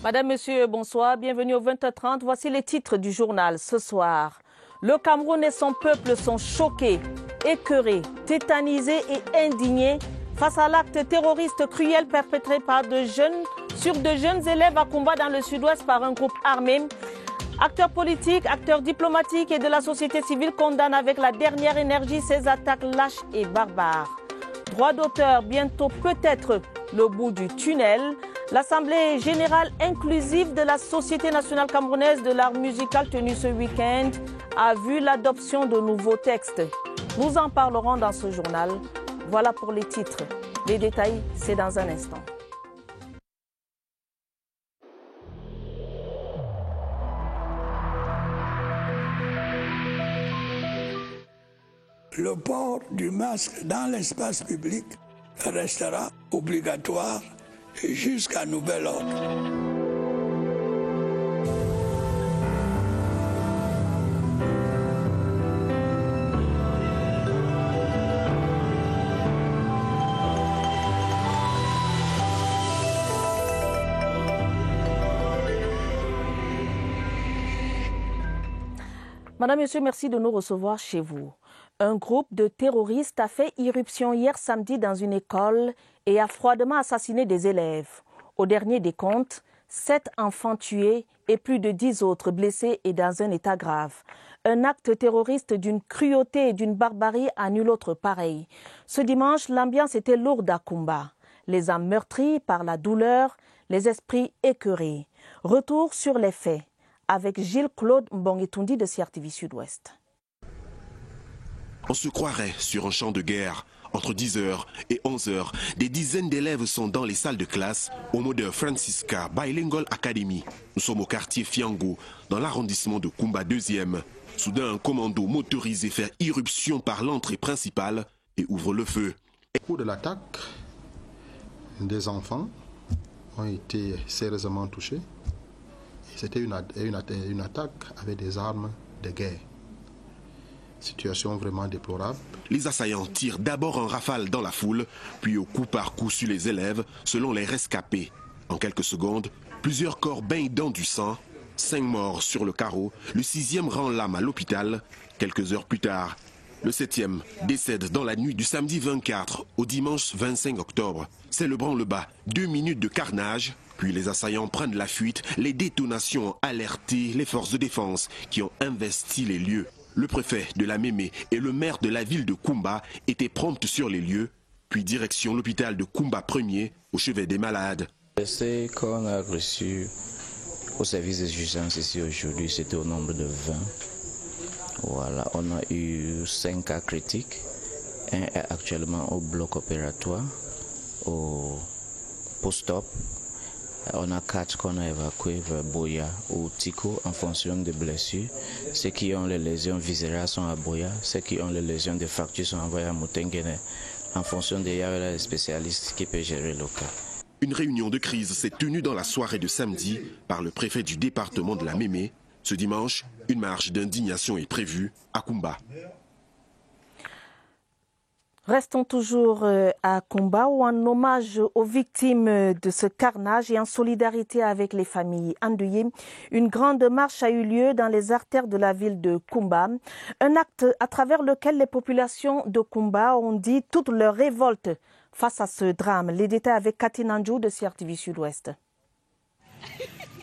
Madame, Monsieur, bonsoir. Bienvenue au 20h30. Voici les titres du journal ce soir. Le Cameroun et son peuple sont choqués, écœurés, tétanisés et indignés face à l'acte terroriste cruel perpétré par sur de jeunes élèves à Kumba dans le sud-ouest par un groupe armé. Acteurs politiques, acteurs diplomatiques et de la société civile condamnent avec la dernière énergie ces attaques lâches et barbares. Droit d'auteur, bientôt peut-être le bout du tunnel. L'Assemblée générale inclusive de la Société nationale camerounaise de l'art musical tenue ce week-end a vu l'adoption de nouveaux textes. Nous en parlerons dans ce journal. Voilà pour les titres. Les détails, c'est dans un instant. Le port du masque dans l'espace public restera obligatoire jusqu'à nouvel ordre. Madame, Monsieur, merci de nous recevoir chez vous. Un groupe de terroristes a fait irruption hier samedi dans une école et a froidement assassiné des élèves. Au dernier décompte, 7 enfants tués et plus de 10 autres blessés et dans un état grave. Un acte terroriste d'une cruauté et d'une barbarie à nul autre pareil. Ce dimanche, l'ambiance était lourde à Kumba. Les âmes meurtries par la douleur, les esprits écœurés. Retour sur les faits avec Gilles-Claude Mbongetundi de CRTV Sud-Ouest. On se croirait sur un champ de guerre. Entre 10h et 11h, des dizaines d'élèves sont dans les salles de classe au mot de Francisca Bilingual Academy. Nous sommes au quartier Fiango, dans l'arrondissement de Kumba 2e. Soudain, un commando motorisé fait irruption par l'entrée principale et ouvre le feu. Au cours de l'attaque, des enfants ont été sérieusement touchés. C'était une attaque avec des armes de guerre. Situation vraiment déplorable. Les assaillants tirent d'abord en rafale dans la foule, puis au coup par coup sur les élèves, selon les rescapés. En quelques secondes, plusieurs corps baignent dans du sang, 5 morts sur le carreau, le 6e rend l'âme à l'hôpital. Quelques heures plus tard, le 7e décède dans la nuit du samedi 24 au dimanche 25 octobre. C'est le branle-bas, 2 minutes de carnage, puis les assaillants prennent la fuite. Les détonations ont alerté les forces de défense qui ont investi les lieux. Le préfet de la Mémé et le maire de la ville de Kumba étaient prompts sur les lieux, puis direction l'hôpital de Kumba 1er au chevet des malades. Ce qu'on a reçu au service des urgences ici aujourd'hui, c'était au nombre de 20. Voilà, on a eu 5 cas critiques. Un est actuellement au bloc opératoire, au post-op. On a 4 qu'on a évacués vers Boya ou Tico en fonction des blessures. Ceux qui ont les lésions viscérales sont à Boya, ceux qui ont les lésions de fractures sont envoyés à Moutenguene. En fonction des des spécialistes qui peuvent gérer le cas. Une réunion de crise s'est tenue dans la soirée de samedi par le préfet du département de la Mémé. Ce dimanche, une marche d'indignation est prévue à Kumba. Restons toujours à Kumba où en hommage aux victimes de ce carnage et en solidarité avec les familles endeuillées, une grande marche a eu lieu dans les artères de la ville de Kumba. Un acte à travers lequel les populations de Kumba ont dit toute leur révolte face à ce drame. Les détails avec Cathy Nanjou de CRTV Sud-Ouest.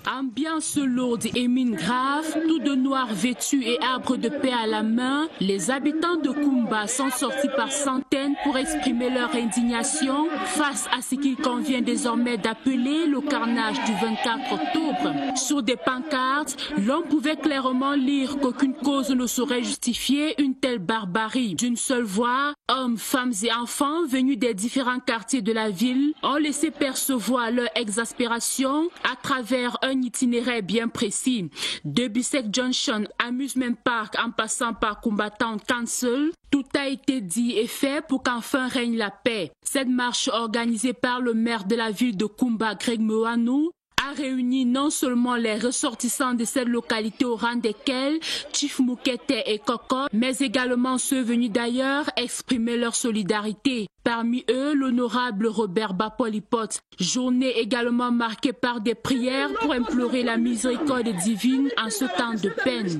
Ambiance lourde et mine grave, tout de noir vêtus et arbres de paix à la main, les habitants de Kumba sont sortis par centaines pour exprimer leur indignation face à ce qu'il convient désormais d'appeler le carnage du 24 octobre. Sur des pancartes, l'on pouvait clairement lire qu'aucune cause ne saurait justifier une telle barbarie. D'une seule voix, hommes, femmes et enfants venus des différents quartiers de la ville ont laissé percevoir leur exaspération à travers un itinéraire bien précis. De Bissek Junction, Amusement Park en passant par Combattant Council, tout a été dit et fait pour qu'enfin règne la paix. Cette marche organisée par le maire de la ville de Kumba, Greg Mohanou, a réuni non seulement les ressortissants de cette localité au rang desquels Chief Moukete et Koko, mais également ceux venus d'ailleurs exprimer leur solidarité. Parmi eux, l'honorable Robert Bapolipote. Journée également marquée par des prières pour implorer la miséricorde divine en ce temps de peine.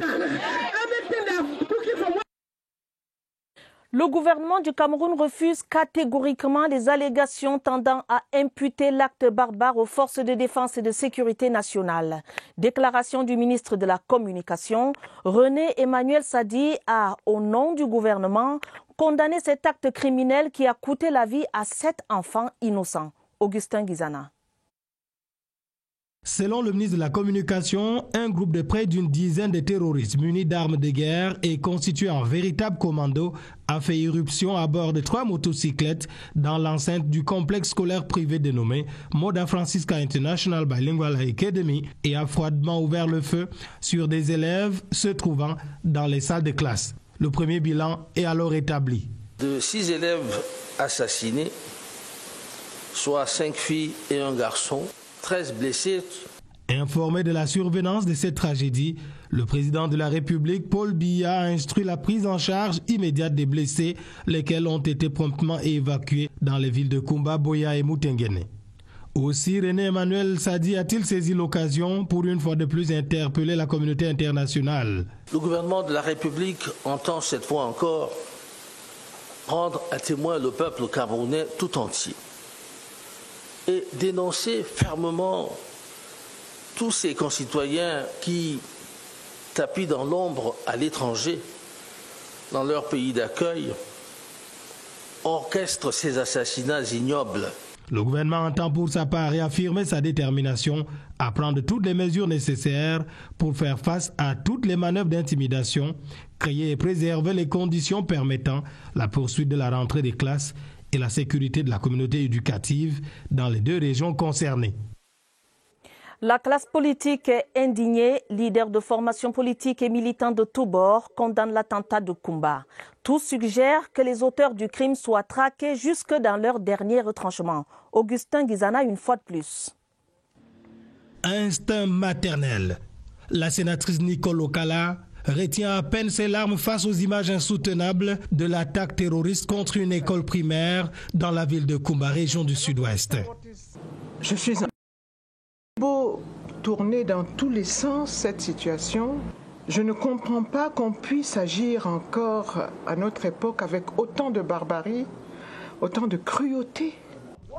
Le gouvernement du Cameroun refuse catégoriquement les allégations tendant à imputer l'acte barbare aux forces de défense et de sécurité nationale. Déclaration du ministre de la Communication, René Emmanuel Sadi, a, au nom du gouvernement, condamné cet acte criminel qui a coûté la vie à 7 enfants innocents. Augustin Guizana. Selon le ministre de la Communication, un groupe de près d'une dizaine de terroristes munis d'armes de guerre et constitués en véritable commando a fait irruption à bord de 3 motocyclettes dans l'enceinte du complexe scolaire privé dénommé Moda Francisca International Bilingual Academy et a froidement ouvert le feu sur des élèves se trouvant dans les salles de classe. Le premier bilan est alors établi. De 6 élèves assassinés, soit 5 filles et un garçon, 13 blessés. Informé de la survenance de cette tragédie, le président de la République, Paul Biya, a instruit la prise en charge immédiate des blessés, lesquels ont été promptement évacués dans les villes de Kumba, Boya et Moutenguene. Aussi, René Emmanuel Sadi a-t-il saisi l'occasion pour une fois de plus interpeller la communauté internationale. Le gouvernement de la République entend cette fois encore rendre à témoin le peuple camerounais tout entier et dénoncer fermement tous ces concitoyens qui tapis dans l'ombre à l'étranger, dans leur pays d'accueil, orchestrent ces assassinats ignobles. Le gouvernement entend pour sa part réaffirmer sa détermination à prendre toutes les mesures nécessaires pour faire face à toutes les manœuvres d'intimidation, créer et préserver les conditions permettant la poursuite de la rentrée des classes et la sécurité de la communauté éducative dans les 2 régions concernées. La classe politique est indignée, leaders de formations politiques et militants de tous bords condamnent l'attentat de Kumba. Tous suggèrent que les auteurs du crime soient traqués jusque dans leur dernier retranchement. Augustin Guizana une fois de plus. Instinct maternel. La sénatrice Nicole Okala retient à peine ses larmes face aux images insoutenables de l'attaque terroriste contre une école primaire dans la ville de Kumba, région du Sud-Ouest. Je suis beau tourner dans tous les sens cette situation. Je ne comprends pas qu'on puisse agir encore à notre époque avec autant de barbarie, autant de cruauté.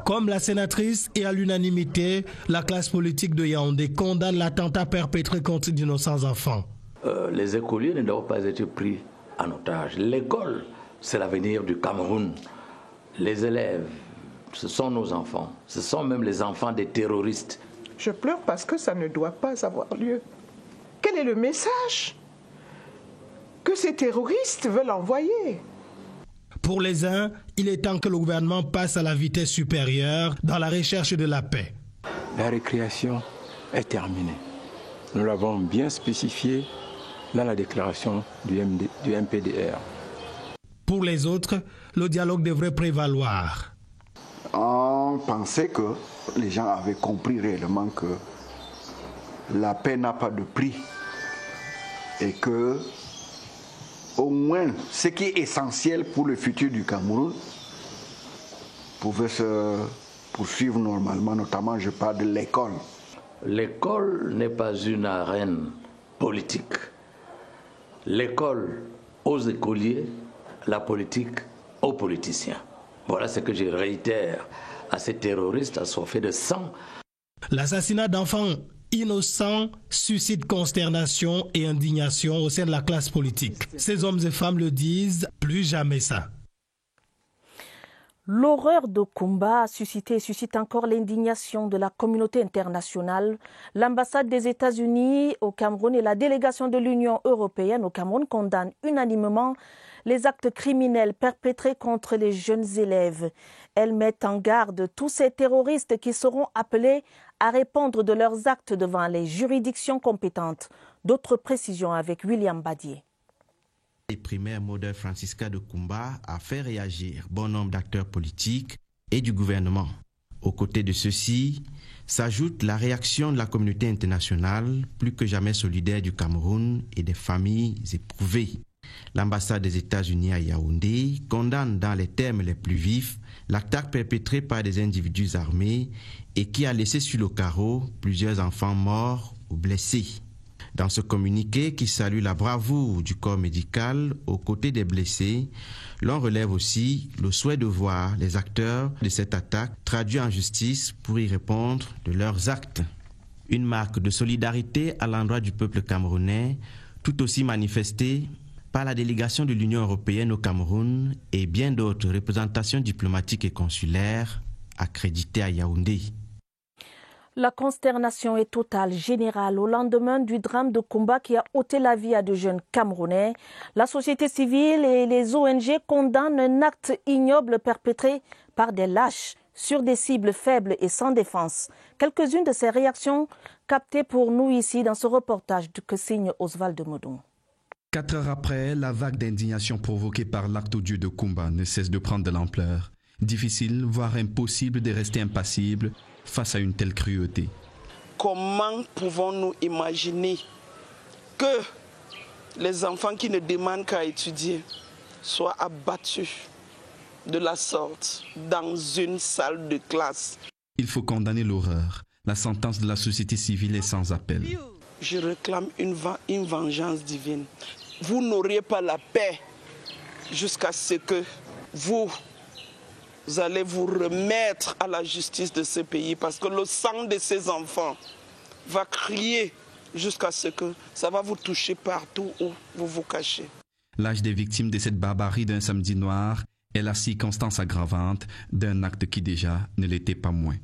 Comme la sénatrice et à l'unanimité, la classe politique de Yaoundé condamne l'attentat perpétré contre d'innocents enfants. Les écoliers ne doivent pas être pris en otage. L'école, c'est l'avenir du Cameroun. Les élèves, ce sont nos enfants. Ce sont même les enfants des terroristes. Je pleure parce que ça ne doit pas avoir lieu. Quel est le message que ces terroristes veulent envoyer? Pour les uns, il est temps que le gouvernement passe à la vitesse supérieure dans la recherche de la paix. La récréation est terminée. Nous l'avons bien spécifié dans la déclaration du MPDR. Pour les autres, le dialogue devrait prévaloir. On pensait que les gens avaient compris réellement que la paix n'a pas de prix et que au moins ce qui est essentiel pour le futur du Cameroun pouvait se poursuivre normalement, notamment je parle de l'école. L'école n'est pas une arène politique. L'école aux écoliers, la politique aux politiciens. Voilà ce que je réitère à ces terroristes assoiffés de sang. L'assassinat d'enfants innocents suscite consternation et indignation au sein de la classe politique. Ces hommes et femmes le disent, plus jamais ça. L'horreur de Kumba a suscité et suscite encore l'indignation de la communauté internationale. L'ambassade des États-Unis au Cameroun et la délégation de l'Union européenne au Cameroun condamnent unanimement les actes criminels perpétrés contre les jeunes élèves. Elles mettent en garde tous ces terroristes qui seront appelés à répondre de leurs actes devant les juridictions compétentes. D'autres précisions avec William Badier. Les primaires Moda Francisca de Kumba a fait réagir bon nombre d'acteurs politiques et du gouvernement. Aux côtés de ceux-ci, s'ajoute la réaction de la communauté internationale, plus que jamais solidaire du Cameroun et des familles éprouvées. L'ambassade des États-Unis à Yaoundé condamne dans les termes les plus vifs l'attaque perpétrée par des individus armés et qui a laissé sur le carreau plusieurs enfants morts ou blessés. Dans ce communiqué qui salue la bravoure du corps médical aux côtés des blessés, l'on relève aussi le souhait de voir les acteurs de cette attaque traduits en justice pour y répondre de leurs actes. Une marque de solidarité à l'endroit du peuple camerounais, tout aussi manifestée par la délégation de l'Union européenne au Cameroun et bien d'autres représentations diplomatiques et consulaires accréditées à Yaoundé. La consternation est totale, générale, au lendemain du drame de Kumba qui a ôté la vie à de jeunes Camerounais. La société civile et les ONG condamnent un acte ignoble perpétré par des lâches sur des cibles faibles et sans défense. Quelques-unes de ces réactions captées pour nous ici dans ce reportage que signe Oswald Modon. 4 heures après, la vague d'indignation provoquée par l'acte odieux de Kumba ne cesse de prendre de l'ampleur. Difficile, voire impossible de rester impassible face à une telle cruauté. Comment pouvons-nous imaginer que les enfants qui ne demandent qu'à étudier soient abattus de la sorte dans une salle de classe? Il faut condamner l'horreur. La sentence de la société civile est sans appel. Je réclame une vengeance divine. Vous n'aurez pas la paix jusqu'à ce que vous allez vous remettre à la justice de ce pays, parce que le sang de ces enfants va crier jusqu'à ce que ça va vous toucher partout où vous vous cachez. L'âge des victimes de cette barbarie d'un samedi noir est la circonstance aggravante d'un acte qui déjà ne l'était pas moins.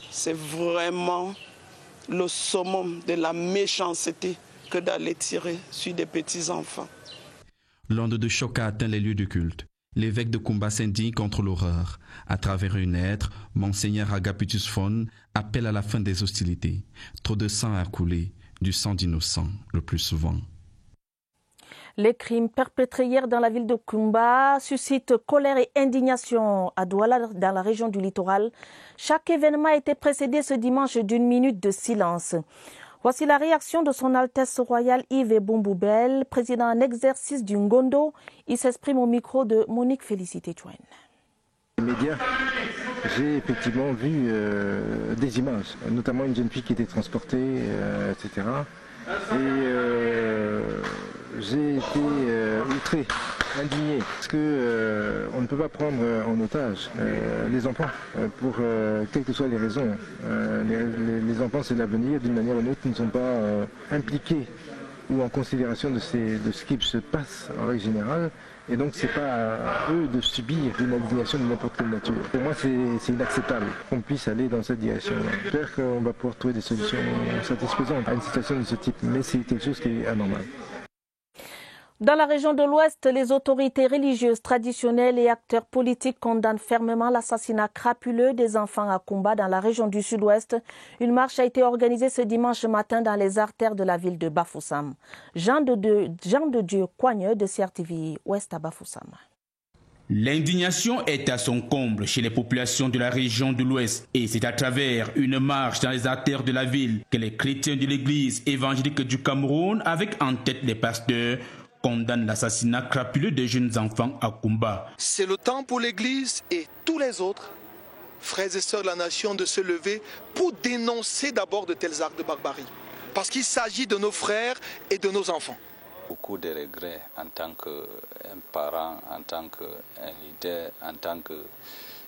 C'est vraiment le summum de la méchanceté que d'aller tirer sur des petits-enfants. L'onde de choc a atteint les lieux de culte. L'évêque de Kumba s'indigne contre l'horreur. À travers une lettre, Monseigneur Agapitus Fon appelle à la fin des hostilités. Trop de sang a coulé, du sang d'innocents le plus souvent. Les crimes perpétrés hier dans la ville de Kumba suscitent colère et indignation à Douala, dans la région du littoral. Chaque événement a été précédé ce dimanche d'une minute de silence. Voici la réaction de son Altesse royale Yves Boumboubel, président en exercice du Ngondo. Il s'exprime au micro de Monique Félicité Chouane. Les médias, j'ai effectivement vu des images, notamment une jeune fille qui était transportée, etc. Et j'ai été outré, indigné, parce que on ne peut pas prendre en otage les enfants pour quelles que soient les raisons. Les enfants, c'est l'avenir, d'une manière ou d'une autre, ils ne sont pas impliqués ou en considération de ce qui se passe en règle générale. Et donc, c'est pas à eux de subir une indignation de n'importe quelle nature. Pour moi, c'est inacceptable qu'on puisse aller dans cette direction-là. J'espère qu'on va pouvoir trouver des solutions satisfaisantes à une situation de ce type, mais c'est quelque chose qui est anormal. Dans la région de l'Ouest, les autorités religieuses traditionnelles et acteurs politiques condamnent fermement l'assassinat crapuleux des enfants à Kumba dans la région du Sud-Ouest. Une marche a été organisée ce dimanche matin dans les artères de la ville de Bafoussam. Jean de Dieu Coigneux de CRTV Ouest à Bafoussam. L'indignation est à son comble chez les populations de la région de l'Ouest et c'est à travers une marche dans les artères de la ville que les chrétiens de l'église évangélique du Cameroun, avec en tête les pasteurs, condamne l'assassinat crapuleux des jeunes enfants à Kumba. C'est le temps pour l'Église et tous les autres, frères et sœurs de la nation, de se lever pour dénoncer d'abord de tels actes de barbarie. Parce qu'il s'agit de nos frères et de nos enfants. Beaucoup de regrets en tant qu'un parent, en tant qu'un leader, en tant que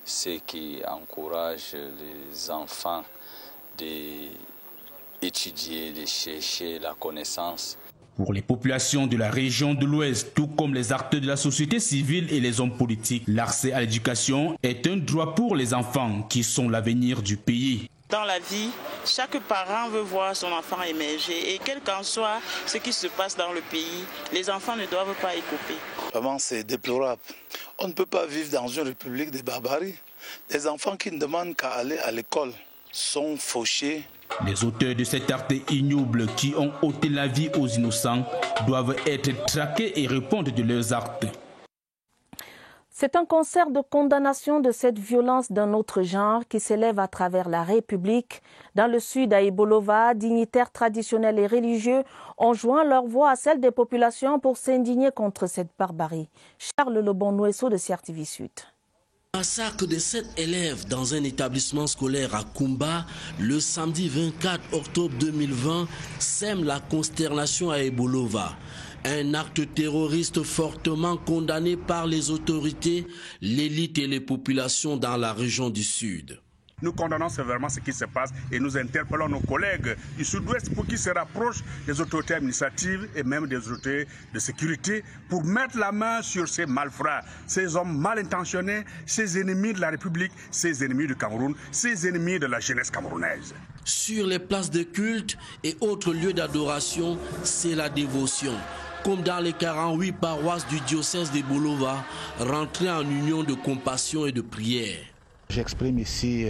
ceux qui encouragent les enfants d'étudier, de chercher la connaissance. Pour les populations de la région de l'Ouest, tout comme les acteurs de la société civile et les hommes politiques, l'accès à l'éducation est un droit pour les enfants qui sont l'avenir du pays. Dans la vie, chaque parent veut voir son enfant émerger et quel qu'en soit ce qui se passe dans le pays, les enfants ne doivent pas y couper. Vraiment, c'est déplorable. On ne peut pas vivre dans une république de barbarie. Des enfants qui ne demandent qu'à aller à l'école sont fauchés. Les auteurs de cet acte ignoble qui ont ôté la vie aux innocents doivent être traqués et répondre de leurs actes. C'est un concert de condamnation de cette violence d'un autre genre qui s'élève à travers la République. Dans le sud, à Ebolova, dignitaires traditionnels et religieux ont joint leur voix à celle des populations pour s'indigner contre cette barbarie. Charles Lebon-Nouesso de CRTV Sud. Massacre de 7 élèves dans un établissement scolaire à Kumba le samedi 24 octobre 2020 sème la consternation à Ebolova. Un acte terroriste fortement condamné par les autorités, l'élite et les populations dans la région du Sud. Nous condamnons sévèrement ce qui se passe et nous interpellons nos collègues du Sud-Ouest pour qu'ils se rapprochent des autorités administratives et même des autorités de sécurité pour mettre la main sur ces malfrats, ces hommes mal intentionnés, ces ennemis de la République, ces ennemis du Cameroun, ces ennemis de la jeunesse camerounaise. Sur les places de culte et autres lieux d'adoration, c'est la dévotion. Comme dans les 48 paroisses du diocèse d'Ebolova, rentrées en union de compassion et de prière. J'exprime ici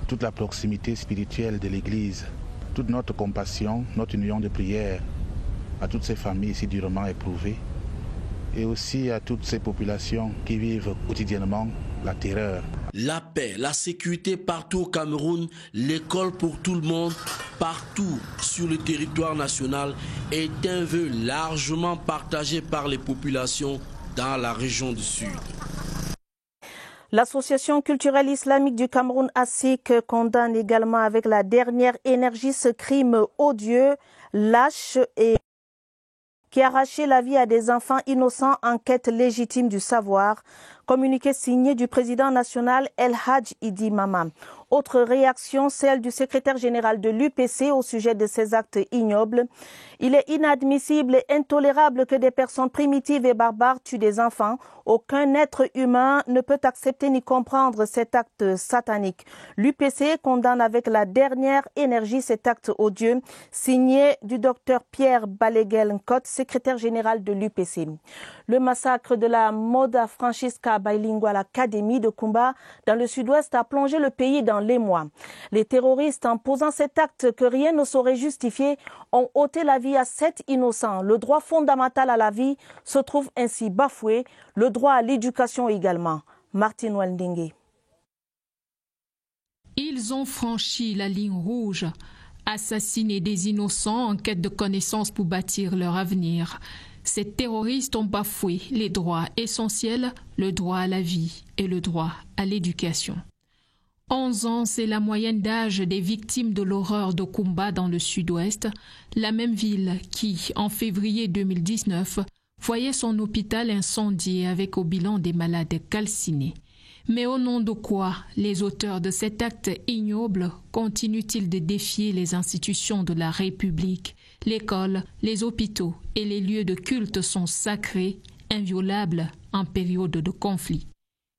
toute la proximité spirituelle de l'Église, toute notre compassion, notre union de prière à toutes ces familles ici durement éprouvées et aussi à toutes ces populations qui vivent quotidiennement la terreur. La paix, la sécurité partout au Cameroun, l'école pour tout le monde, partout sur le territoire national est un vœu largement partagé par les populations dans la région du Sud. L'Association culturelle islamique du Cameroun, ASIC, condamne également avec la dernière énergie ce crime odieux, lâche et qui a arraché la vie à des enfants innocents en quête légitime du savoir. Communiqué signé du président national El Hadj Idi Mama. Autre réaction, celle du secrétaire général de l'UPC au sujet de ces actes ignobles. Il est inadmissible et intolérable que des personnes primitives et barbares tuent des enfants. Aucun être humain ne peut accepter ni comprendre cet acte satanique. L'UPC condamne avec la dernière énergie cet acte odieux, signé du docteur Pierre Baleguel-Nkot, secrétaire général de l'UPC. Le massacre de la Moda Francisca Bilingual à l'Académie de Kumba dans le sud-ouest a plongé le pays dans l'émoi. Les terroristes, en posant cet acte que rien ne saurait justifier, ont ôté la vie à 7 innocents. Le droit fondamental à la vie se trouve ainsi bafoué, le droit à l'éducation également. Martine Wendingue. Ils ont franchi la ligne rouge, assassiné des innocents en quête de connaissances pour bâtir leur avenir. Ces terroristes ont bafoué les droits essentiels, le droit à la vie et le droit à l'éducation. 11 ans, c'est la moyenne d'âge des victimes de l'horreur de Kumba dans le sud-ouest, la même ville qui, en février 2019, voyait son hôpital incendié avec au bilan des malades calcinés. Mais au nom de quoi les auteurs de cet acte ignoble continuent-ils de défier les institutions de la République? L'école, les hôpitaux et les lieux de culte sont sacrés, inviolables en période de conflit.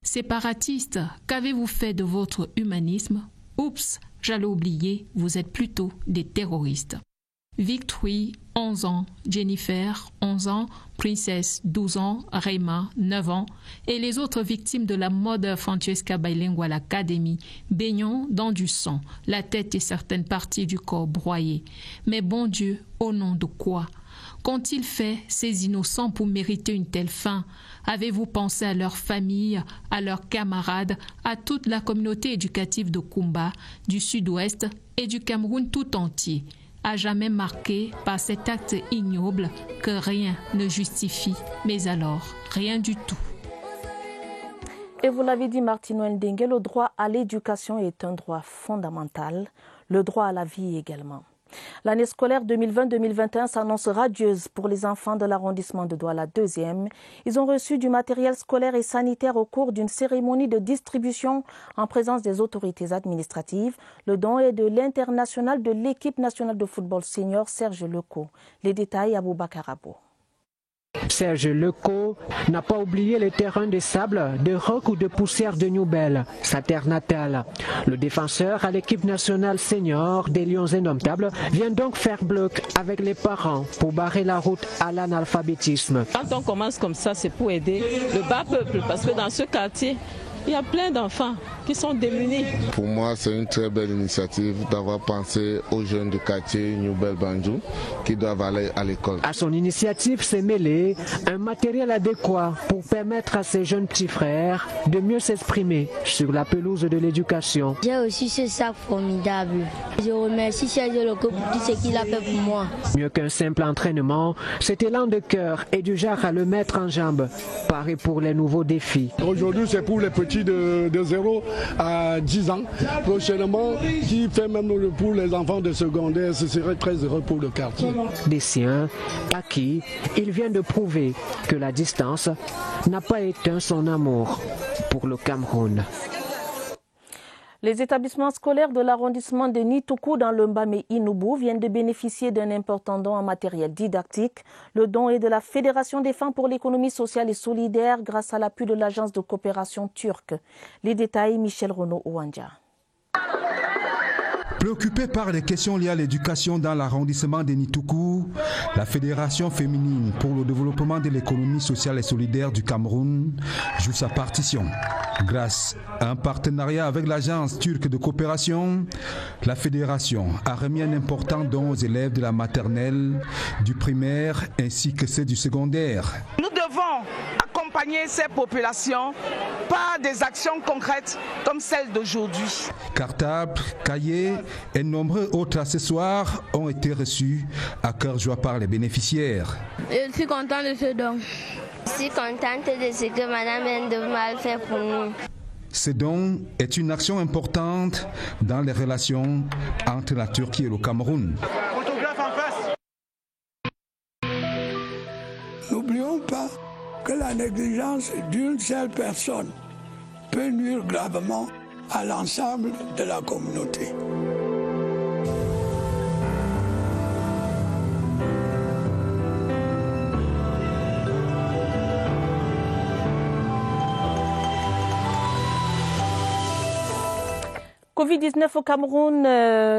Séparatistes, qu'avez-vous fait de votre humanisme? Oups, j'allais oublier, vous êtes plutôt des terroristes. Victory, 11 ans, Jennifer, 11 ans, Princess, 12 ans, Rema, 9 ans, et les autres victimes de la Moda Francisca Bilingual Academy, baignant dans du sang, la tête et certaines parties du corps broyées. Mais bon Dieu, au nom de quoi? Qu'ont-ils fait, ces innocents, pour mériter une telle fin? Avez-vous pensé à leurs familles, à leurs camarades, à toute la communauté éducative de Kumba, du Sud-Ouest et du Cameroun tout entier, à jamais marqué par cet acte ignoble que rien ne justifie, mais alors rien du tout? Et vous l'avez dit, Martine Wendingue, le droit à l'éducation est un droit fondamental, le droit à la vie également. L'année scolaire 2020-2021 s'annonce radieuse pour les enfants de l'arrondissement de Douala 2e. Ils ont reçu du matériel scolaire et sanitaire au cours d'une cérémonie de distribution en présence des autorités administratives. Le don est de l'international de l'équipe nationale de football senior Serge Leco. Les détails à Boubacar Abo. Serge Leco n'a pas oublié les terrains de sable, de roc ou de poussière de Nouvelle, sa terre natale. Le défenseur à l'équipe nationale senior des Lions Indomptables vient donc faire bloc avec les parents pour barrer la route à l'analphabétisme. Quand on commence comme ça, c'est pour aider le bas peuple, parce que dans ce quartier, il y a plein d'enfants qui sont démunis. Pour moi, c'est une très belle initiative d'avoir pensé aux jeunes du quartier New Bel Banjul qui doivent aller à l'école. À son initiative s'est mêlé un matériel adéquat pour permettre à ses jeunes petits frères de mieux s'exprimer sur la pelouse de l'éducation. J'ai aussi ce sac formidable. Je remercie Serge Loko pour tout ce qu'il a fait pour moi. Mieux qu'un simple entraînement, cet élan de cœur est du genre à le mettre en jambe, paré pour les nouveaux défis. Aujourd'hui, c'est pour les petits de 0 à 10 ans. Prochainement, qui fait même pour les enfants de secondaire, ce serait très heureux pour le quartier. Des siens à qui il vient de prouver que la distance n'a pas éteint son amour pour le Cameroun. Les établissements scolaires de l'arrondissement de Nitoukou dans le Mbamé-Inoubou viennent de bénéficier d'un important don en matériel didactique. Le don est de la Fédération des femmes pour l'économie sociale et solidaire grâce à l'appui de l'agence de coopération turque. Les détails, Michel Renaud-Ouandja. Préoccupée par les questions liées à l'éducation dans l'arrondissement de Nitoukou, la Fédération féminine pour le développement de l'économie sociale et solidaire du Cameroun joue sa partition. Grâce à un partenariat avec l'agence turque de coopération, la Fédération a remis un important don aux élèves de la maternelle, du primaire ainsi que ceux du secondaire. Nous devons accompagner ces populations par des actions concrètes comme celle d'aujourd'hui. Cartables, cahiers et nombreux autres accessoires ont été reçus à cœur joie par les bénéficiaires. Je suis contente de ce don. Je suis contente de ce que Madame Endemal fait pour nous. Ce don est une action importante dans les relations entre la Turquie et le Cameroun. N'oublions pas que la négligence d'une seule personne peut nuire gravement à l'ensemble de la communauté. Covid-19 au Cameroun,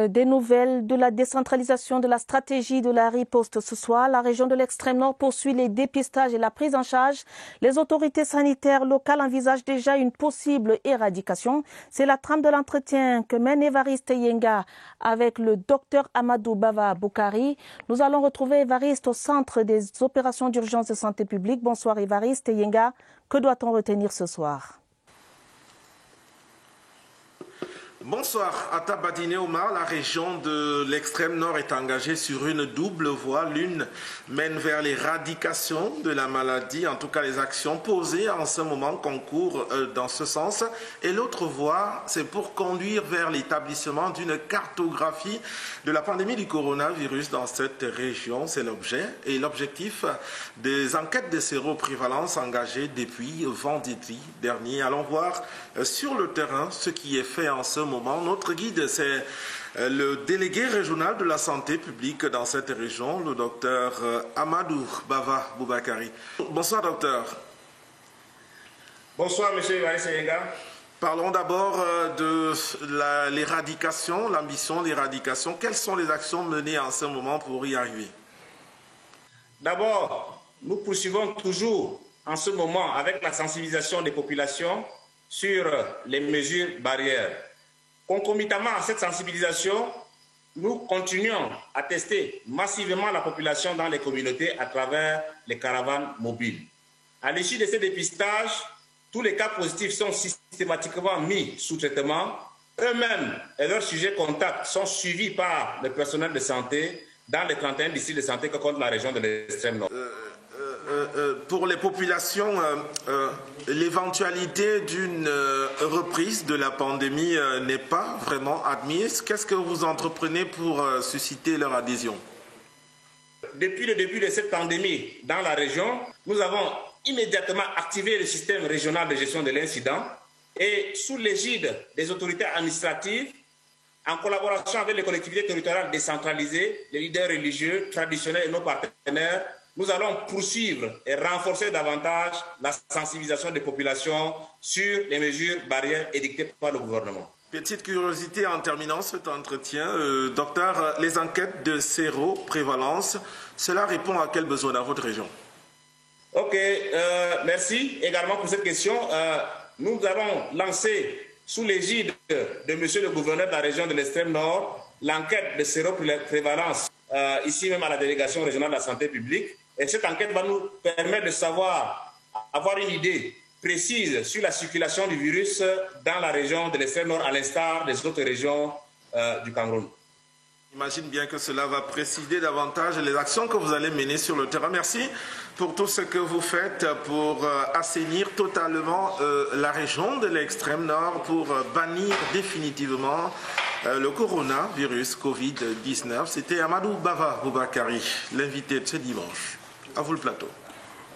des nouvelles de la décentralisation de la stratégie de la riposte ce soir. La région de l'extrême nord poursuit les dépistages et la prise en charge. Les autorités sanitaires locales envisagent déjà une possible éradication. C'est la trame de l'entretien que mène Évariste Yenga avec le docteur Amadou Bava Boukari. Nous allons retrouver Évariste au centre des opérations d'urgence de santé publique. Bonsoir Évariste Yenga. Que doit-on retenir ce soir ? Bonsoir, Atabadine Omar. La région de l'extrême nord est engagée sur une double voie. L'une mène vers l'éradication de la maladie, en tout cas les actions posées en ce moment concourent dans ce sens. Et l'autre voie, c'est pour conduire vers l'établissement d'une cartographie de la pandémie du coronavirus dans cette région. C'est l'objet et l'objectif des enquêtes de séroprévalence engagées depuis vendredi dernier. Allons voir sur le terrain ce qui est fait en ce moment. Notre guide, c'est le délégué régional de la santé publique dans cette région, le docteur Amadou Bava Boukari. Bonsoir, docteur. Bonsoir, monsieur Évariste Yenga. Parlons d'abord de l'éradication, l'ambition d'éradication. Quelles sont les actions menées en ce moment pour y arriver? D'abord, nous poursuivons toujours en ce moment avec la sensibilisation des populations sur les mesures barrières. Concomitamment à cette sensibilisation, nous continuons à tester massivement la population dans les communautés à travers les caravanes mobiles. À l'issue de ces dépistages, tous les cas positifs sont systématiquement mis sous traitement. Eux-mêmes et leurs sujets contacts sont suivis par le personnel de santé dans les 31 districts de santé que compte la région de l'extrême nord. Pour les populations, l'éventualité d'une reprise de la pandémie n'est pas vraiment admise. Qu'est-ce que vous entreprenez pour susciter leur adhésion? Depuis le début de cette pandémie dans la région, nous avons immédiatement activé le système régional de gestion de l'incident et sous l'égide des autorités administratives, en collaboration avec les collectivités territoriales décentralisées, les leaders religieux, traditionnels et nos partenaires, nous allons poursuivre et renforcer davantage la sensibilisation des populations sur les mesures barrières édictées par le gouvernement. Petite curiosité en terminant cet entretien, docteur, les enquêtes de séroprévalence, cela répond à quel besoin dans votre région? Ok, merci également pour cette question. Nous avons lancé sous l'égide de monsieur le gouverneur de la région de l'extrême nord, l'enquête de séroprévalence, ici même à la délégation régionale de la santé publique. Et cette enquête va nous permettre de savoir, avoir une idée précise sur la circulation du virus dans la région de l'extrême nord, à l'instar des autres régions du Cameroun. J'imagine bien que cela va préciser davantage les actions que vous allez mener sur le terrain. Merci pour tout ce que vous faites pour assainir totalement la région de l'extrême nord, pour bannir définitivement le coronavirus Covid-19. C'était Amadou Bava Boubakari, l'invité de ce dimanche. À vous le plateau.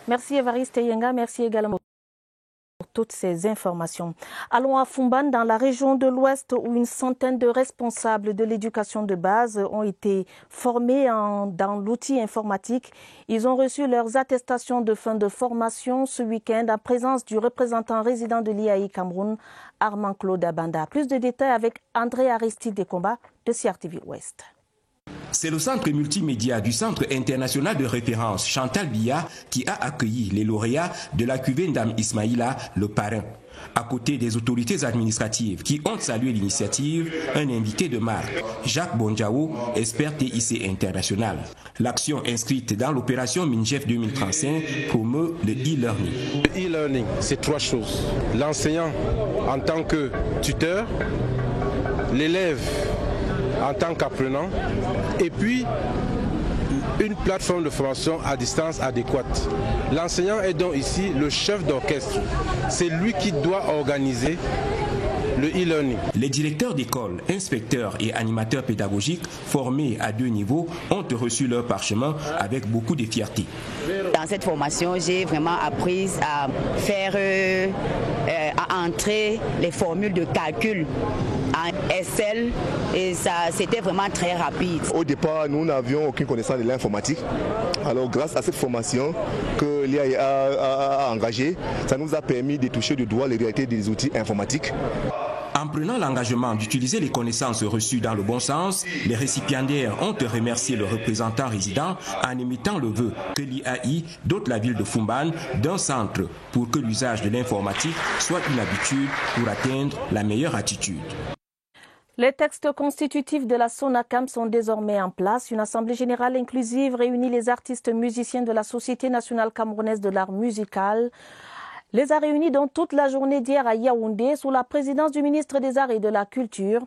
Merci Évariste Yenga, merci également pour toutes ces informations. Allons à Fumban, dans la région de l'Ouest, où une centaine de responsables de l'éducation de base ont été formés dans l'outil informatique. Ils ont reçu leurs attestations de fin de formation ce week-end en présence du représentant résident de l'IAI Cameroun, Armand Claude Abanda. Plus de détails avec André Aristide Descombats de CRTV Ouest. C'est le centre multimédia du Centre international de référence Chantal Biya qui a accueilli les lauréats de la cuvée Ndam Ismaïla, le parrain. À côté des autorités administratives qui ont salué l'initiative, un invité de marque, Jacques Bonjao, expert TIC international. L'action inscrite dans l'opération MINJEF 2035 promeut le e-learning. Le e-learning, c'est trois choses. L'enseignant en tant que tuteur, l'élève en tant qu'apprenant, et puis une plateforme de formation à distance adéquate. L'enseignant est donc ici le chef d'orchestre. C'est lui qui doit organiser le e-learning. Les directeurs d'école, inspecteurs et animateurs pédagogiques formés à 2 niveaux ont reçu leur parchemin avec beaucoup de fierté. Dans cette formation, j'ai vraiment appris à faire, à entrer les formules de calcul en Excel et ça c'était vraiment très rapide. Au départ, nous n'avions aucune connaissance de l'informatique. Alors grâce à cette formation que l'IAI a engagée, ça nous a permis de toucher du doigt les réalités des outils informatiques. En prenant l'engagement d'utiliser les connaissances reçues dans le bon sens, les récipiendaires ont remercié le représentant résident en émettant le vœu que l'IAI dote la ville de Fumban d'un centre pour que l'usage de l'informatique soit une habitude pour atteindre la meilleure attitude. Les textes constitutifs de la SONACAM sont désormais en place. Une assemblée générale inclusive réunit les artistes musiciens de la Société nationale camerounaise de l'art musical. Les a réunis dans toute la journée d'hier à Yaoundé sous la présidence du ministre des Arts et de la Culture.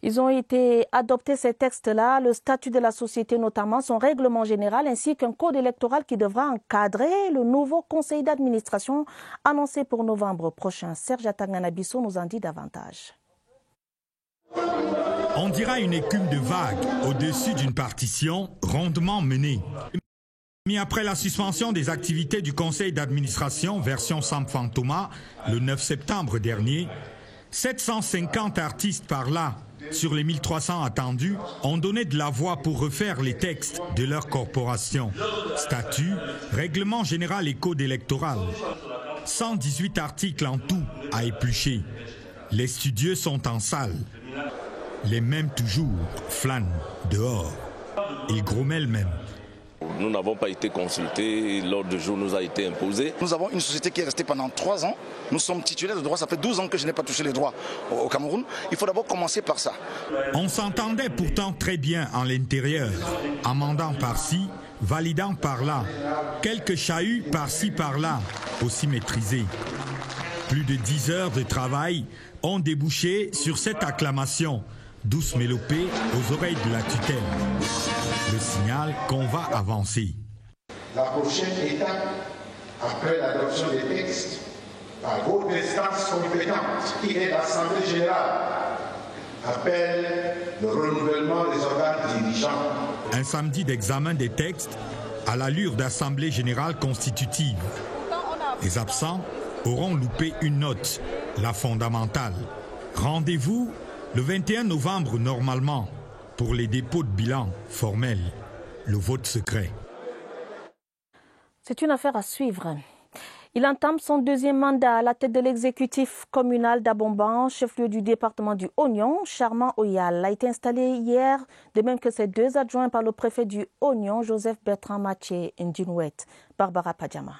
Ils ont été adoptés ces textes-là, le statut de la société notamment, son règlement général ainsi qu'un code électoral qui devra encadrer le nouveau conseil d'administration annoncé pour novembre prochain. Serge Atanganabiso nous en dit davantage. On dira une écume de vagues au-dessus d'une partition rondement menée. Mais après la suspension des activités du conseil d'administration version Sam Fantoma le 9 septembre dernier, 750 artistes par là, sur les 1300 attendus, ont donné de la voix pour refaire les textes de leur corporation. Statut, règlement général et code électoral. 118 articles en tout à éplucher. Les studieux sont en salle. Les mêmes toujours flânent dehors. Ils grommellent même. Nous n'avons pas été consultés, l'ordre du jour nous a été imposé. Nous avons une société qui est restée pendant 3 ans. Nous sommes titulaires de droits, ça fait 12 ans que je n'ai pas touché les droits au Cameroun. Il faut d'abord commencer par ça. On s'entendait pourtant très bien en l'intérieur, amendant par-ci, validant par-là. Quelques chahuts par-ci par-là, aussi maîtrisés. Plus de 10 heures de travail ont débouché sur cette acclamation, douce mélopée aux oreilles de la tutelle. Le signal qu'on va avancer. La prochaine étape, après l'adoption des textes, par votre instance compétente, qui est l'Assemblée générale, appelle le renouvellement des organes dirigeants. Un samedi d'examen des textes à l'allure d'Assemblée générale constitutive. Les absents auront loupé une note, la fondamentale. Rendez-vous le 21 novembre normalement pour les dépôts de bilan formels, le vote secret. C'est une affaire à suivre. Il entame son 2e mandat à la tête de l'exécutif communal d'Abomban, chef-lieu du département du Oignon. Charmant Oyal a été installé hier, de même que ses 2 adjoints par le préfet du Oignon, Joseph Bertrand Mathieu Ndinouet. Barbara Padjama.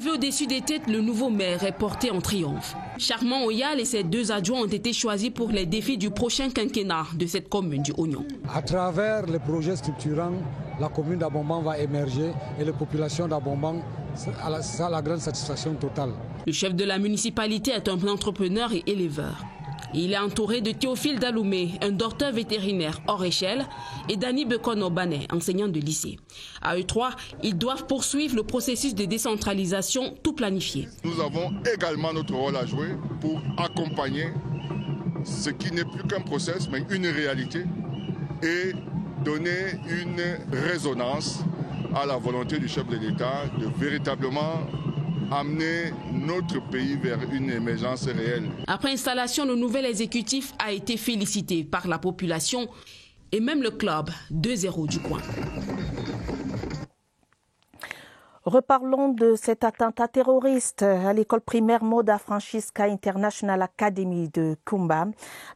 Au-dessus des têtes, le nouveau maire est porté en triomphe. Charmant Oyal et ses 2 adjoints ont été choisis pour les défis du prochain quinquennat de cette commune du Oignon. À travers les projets structurants, la commune d'Abomban va émerger et les populations d'Abomban, ça a la grande satisfaction totale. Le chef de la municipalité est un entrepreneur et éleveur. Il est entouré de Théophile Daloumé, un docteur vétérinaire hors échelle, et Dani Bekon-Obané, enseignant de lycée. À eux 3, ils doivent poursuivre le processus de décentralisation tout planifié. Nous avons également notre rôle à jouer pour accompagner ce qui n'est plus qu'un process, mais une réalité, et donner une résonance à la volonté du chef de l'État de véritablement amener notre pays vers une émergence réelle. Après installation, le nouvel exécutif a été félicité par la population et même le club 2-0 du coin. Reparlons de cet attentat terroriste à l'école primaire Moda Francisca International Academy de Kumba.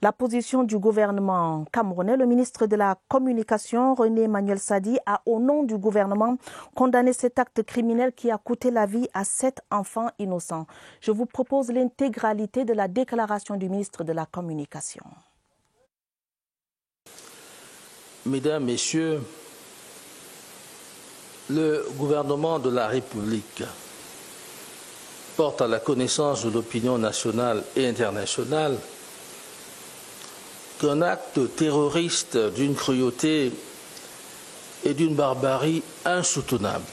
La position du gouvernement camerounais, le ministre de la Communication, René Emmanuel Sadi, a au nom du gouvernement condamné cet acte criminel qui a coûté la vie à 7 enfants innocents. Je vous propose l'intégralité de la déclaration du ministre de la Communication. Mesdames, Messieurs, le gouvernement de la République porte à la connaissance de l'opinion nationale et internationale qu'un acte terroriste d'une cruauté et d'une barbarie insoutenable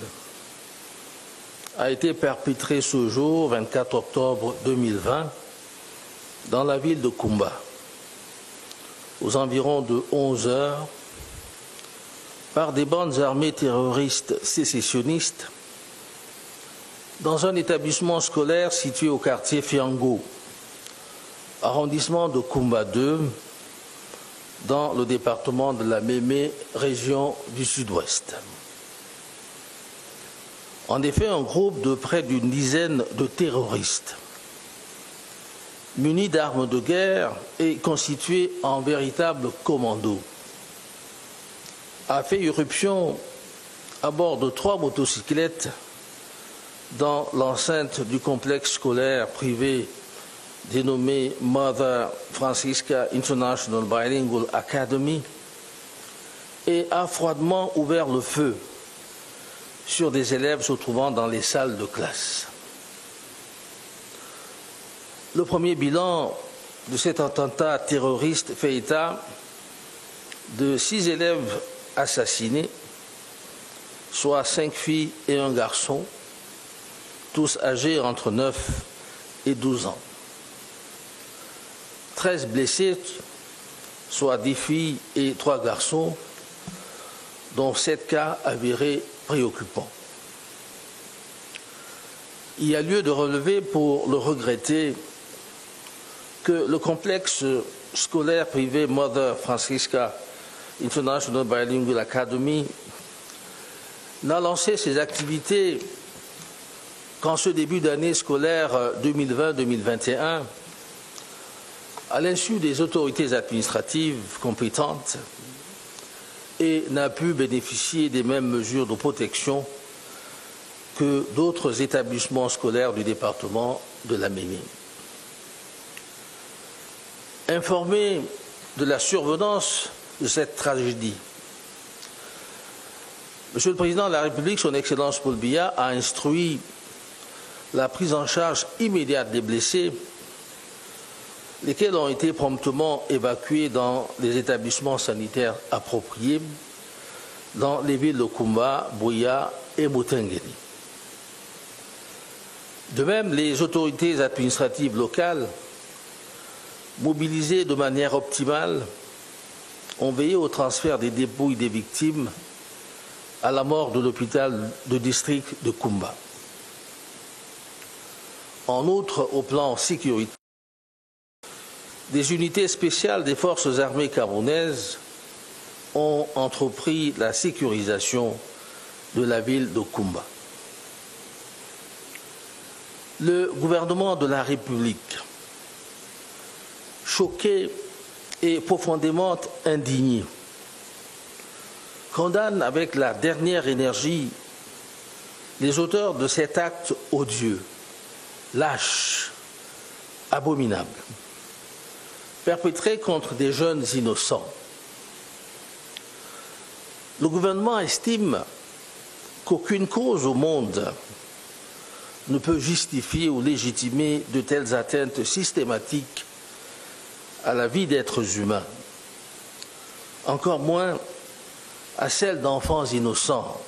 a été perpétré ce jour, 24 octobre 2020, dans la ville de Kumba, aux environs de 11 heures, par des bandes armées terroristes sécessionnistes dans un établissement scolaire situé au quartier Fiango, arrondissement de Kumba 2, dans le département de la Mémé, région du Sud-Ouest. En effet, un groupe de près d'une dizaine de terroristes, munis d'armes de guerre et constitués en véritable commando, a fait irruption à bord de 3 motocyclettes dans l'enceinte du complexe scolaire privé dénommé Mother Francisca International Bilingual Academy et a froidement ouvert le feu sur des élèves se trouvant dans les salles de classe. Le premier bilan de cet attentat terroriste fait état de 6 élèves assassinés, soit 5 filles et un garçon, tous âgés entre 9 et 12 ans. 13 blessés, soit 10 filles et 3 garçons, dont 7 cas avérés préoccupants. Il y a lieu de relever, pour le regretter, que le complexe scolaire privé Mother Francisca International Bilingual Academy n'a lancé ses activités qu'en ce début d'année scolaire 2020-2021, à l'insu des autorités administratives compétentes, et n'a pu bénéficier des mêmes mesures de protection que d'autres établissements scolaires du département de la Mémé. Informé de la survenance de cette tragédie, Monsieur le Président de la République, Son Excellence Paul Biya, a instruit la prise en charge immédiate des blessés, lesquels ont été promptement évacués dans les établissements sanitaires appropriés dans les villes de Kumba, Buea et Mutengeni. De même, les autorités administratives locales, mobilisées de manière optimale, ont veillé au transfert des dépouilles des victimes à la mort de l'hôpital de district de Kumba. En outre, au plan sécuritaire, des unités spéciales des forces armées camerounaises ont entrepris la sécurisation de la ville de Kumba. Le gouvernement de la République, choqué et profondément indigné, condamne avec la dernière énergie les auteurs de cet acte odieux, lâche, abominable, perpétré contre des jeunes innocents. Le gouvernement estime qu'aucune cause au monde ne peut justifier ou légitimer de telles atteintes systématiques à la vie d'êtres humains, encore moins à celle d'enfants innocents,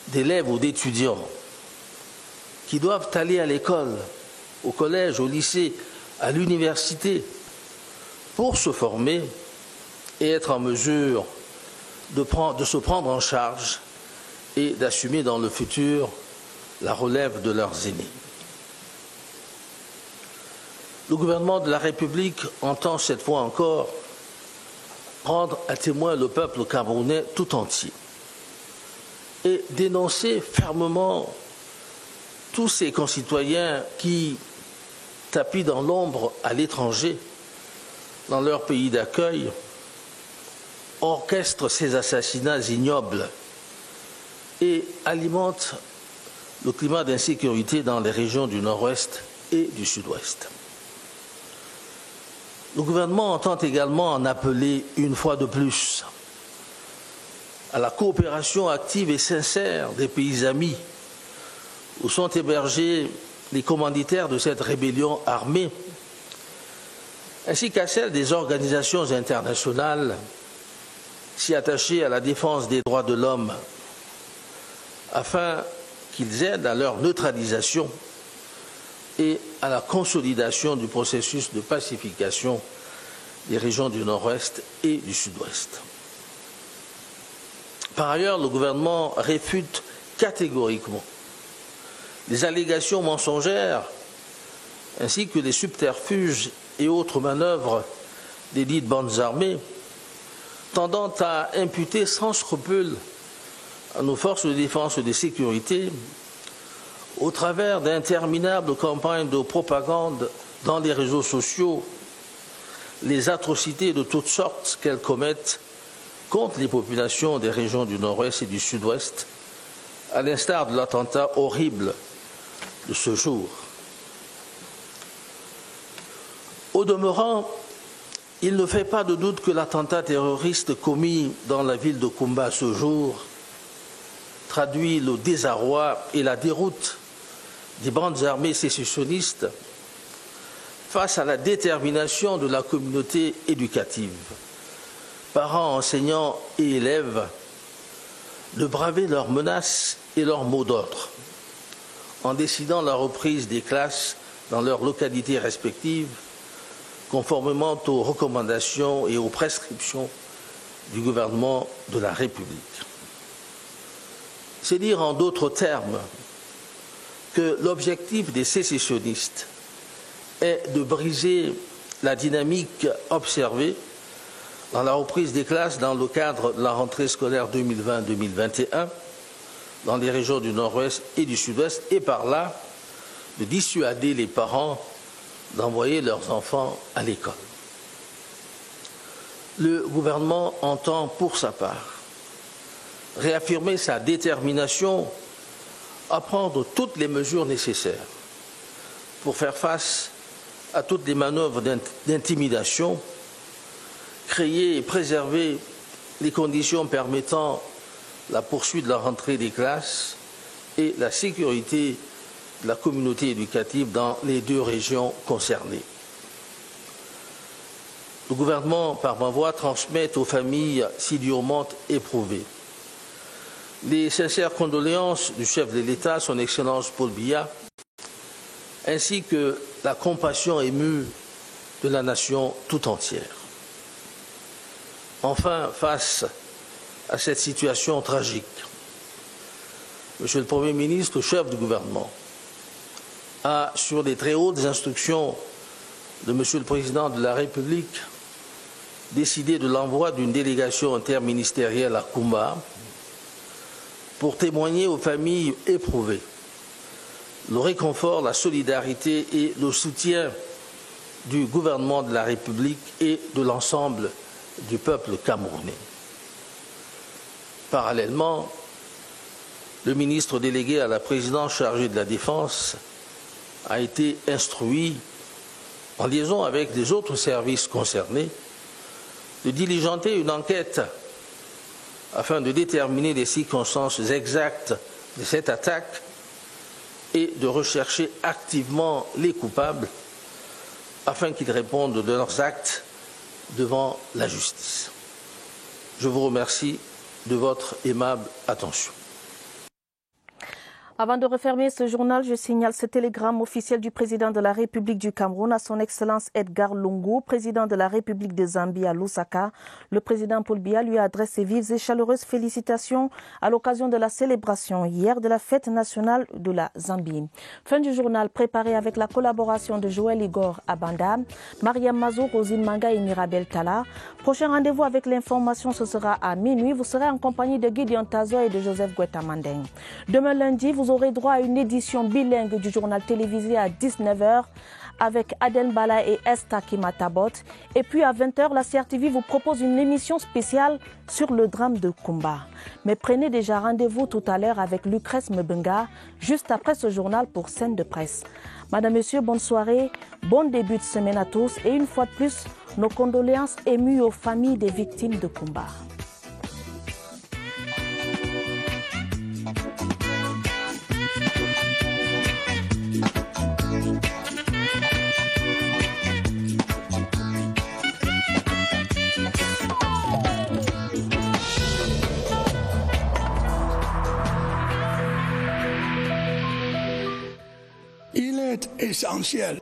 d'élèves ou d'étudiants qui doivent aller à l'école, au collège, au lycée, à l'université pour se former et être en mesure de se prendre en charge et d'assumer dans le futur la relève de leurs aînés. Le gouvernement de la République entend cette fois encore prendre à témoin le peuple camerounais tout entier et dénoncer fermement tous ces concitoyens qui, tapis dans l'ombre à l'étranger, dans leur pays d'accueil, orchestrent ces assassinats ignobles et alimentent le climat d'insécurité dans les régions du Nord-Ouest et du Sud-Ouest. Le gouvernement entend également en appeler une fois de plus à la coopération active et sincère des pays amis où sont hébergés les commanditaires de cette rébellion armée, ainsi qu'à celle des organisations internationales si attachées à la défense des droits de l'homme, afin qu'ils aident à leur neutralisation et à la consolidation du processus de pacification des régions du Nord-Ouest et du Sud-Ouest. Par ailleurs, le gouvernement réfute catégoriquement les allégations mensongères ainsi que les subterfuges et autres manœuvres des dites bandes armées tendant à imputer sans scrupule à nos forces de défense et de sécurité, au travers d'interminables campagnes de propagande dans les réseaux sociaux, les atrocités de toutes sortes qu'elles commettent contre les populations des régions du Nord-Ouest et du Sud-Ouest, à l'instar de l'attentat horrible de ce jour. Au demeurant, il ne fait pas de doute que l'attentat terroriste commis dans la ville de Koumba ce jour traduit le désarroi et la déroute des bandes armées sécessionnistes face à la détermination de la communauté éducative, parents, enseignants et élèves, de braver leurs menaces et leurs mots d'ordre, en décidant la reprise des classes dans leurs localités respectives, conformément aux recommandations et aux prescriptions du gouvernement de la République. C'est dire en d'autres termes que l'objectif des sécessionnistes est de briser la dynamique observée dans la reprise des classes dans le cadre de la rentrée scolaire 2020-2021 dans les régions du Nord-Ouest et du Sud-Ouest et par là de dissuader les parents d'envoyer leurs enfants à l'école. Le gouvernement entend pour sa part réaffirmer sa détermination à prendre toutes les mesures nécessaires pour faire face à toutes les manœuvres d'intimidation, créer et préserver les conditions permettant la poursuite de la rentrée des classes et la sécurité de la communauté éducative dans les deux régions concernées. Le gouvernement, par ma voix, transmet aux familles si durement éprouvées les sincères condoléances du chef de l'État, son Excellence Paul Biya, ainsi que la compassion émue de la nation tout entière. Enfin, face à cette situation tragique, Monsieur le Premier ministre, chef du gouvernement, a, sur les très hautes instructions de Monsieur le Président de la République, décidé de l'envoi d'une délégation interministérielle à Koumba pour témoigner aux familles éprouvées le réconfort, la solidarité et le soutien du gouvernement de la République et de l'ensemble du peuple camerounais. Parallèlement, le ministre délégué à la présidence chargée de la Défense a été instruit, en liaison avec des autres services concernés, de diligenter une enquête afin de déterminer les circonstances exactes de cette attaque et de rechercher activement les coupables afin qu'ils répondent de leurs actes devant la justice. Je vous remercie de votre aimable attention. Avant de refermer ce journal, je signale ce télégramme officiel du président de la République du Cameroun à son Excellence Edgar Lungu, président de la République de Zambie à Lusaka. Le président Paul Biya lui adresse ses vives et chaleureuses félicitations à l'occasion de la célébration hier de la fête nationale de la Zambie. Fin du journal préparé avec la collaboration de Joël Igor Abanda, Mariam Mazou, Rosine Manga et Mirabel Tala. Prochain rendez-vous avec l'information, ce sera à minuit. Vous serez en compagnie de Gideon Tazo et de Joseph Guetta-Mandeng. Demain lundi, vous aurez droit à une édition bilingue du journal télévisé à 19h avec Aden Bala et Esta Kimatabot. Et puis à 20h, la CRTV vous propose une émission spéciale sur le drame de Kumba. Mais prenez déjà rendez-vous tout à l'heure avec Lucrèce Mbenga, juste après ce journal pour Scène de presse. Madame, Monsieur, bonne soirée, bon début de semaine à tous et une fois de plus, nos condoléances émues aux familles des victimes de Kumba. Il est essentiel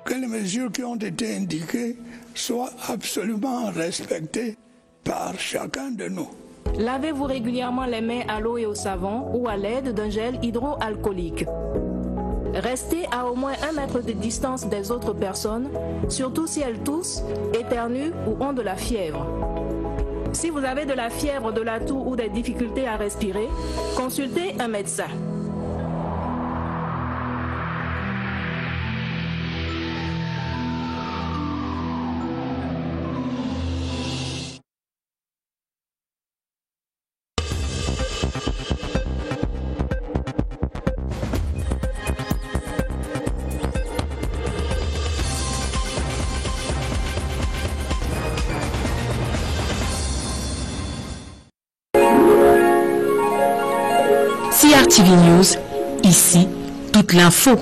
que les mesures qui ont été indiquées soient absolument respectées par chacun de nous. Lavez-vous régulièrement les mains à l'eau et au savon ou à l'aide d'un gel hydroalcoolique. Restez à au moins 1 mètre de distance des autres personnes, surtout si elles toussent, éternuent ou ont de la fièvre. Si vous avez de la fièvre, de la toux ou des difficultés à respirer, consultez un médecin. CRTV News, ici, toute l'info.